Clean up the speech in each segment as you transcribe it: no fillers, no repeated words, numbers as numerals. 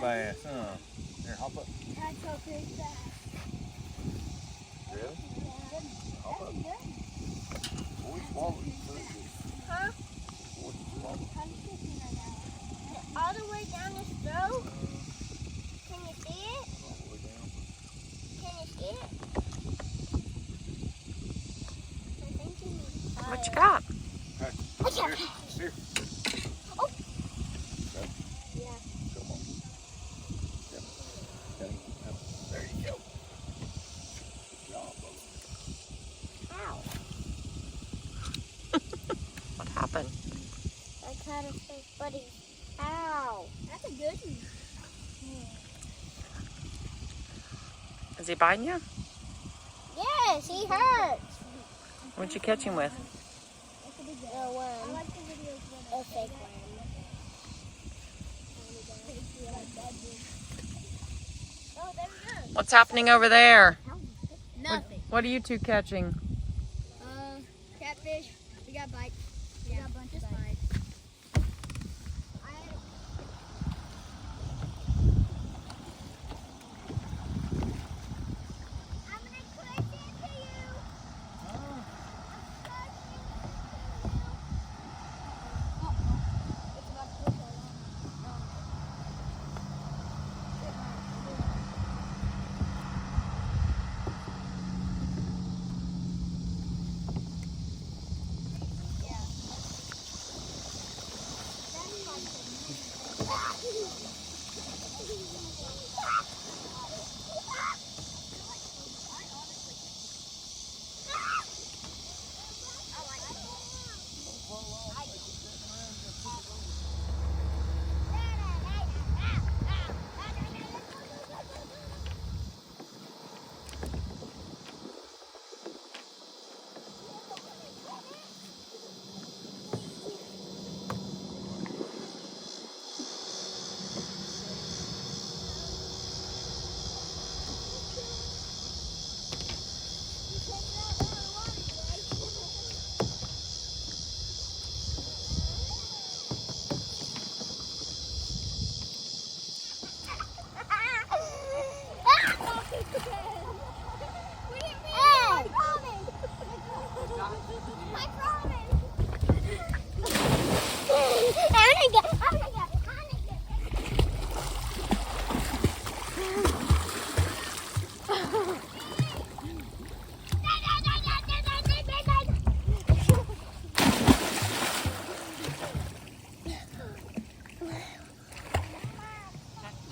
fast, huh? Here, hop up. That's so pretty fast. Really? Hop up. Boy, swallow it. Huh? Boy, swallow it. All the way down his throat? Can you see it? All the way down. Can you see it? I think you need What you got? Hey, here, here. Oh. Okay. Yeah. Come on. Yep. Okay. Yep. There you go. Good job, buddy. Ow. What happened? I caught a fish, buddy. Ow. That's a good one. Is he biting you? Yes, he hurts. What'd you catch him with? A worm. A fake worm. Oh, there we go. What's happening over there? Nothing. What are you two catching? Catfish. We got bites. We got a bunch of bites. I'm gonna push into you. It's about to push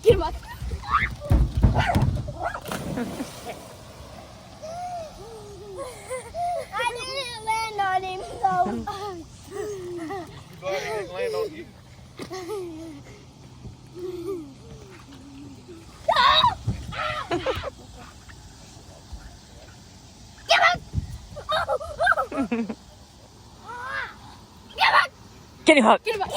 Get him up. I didn't land on him, though. You glad he didn't land on you? Get him! Get him hooked. Get him up!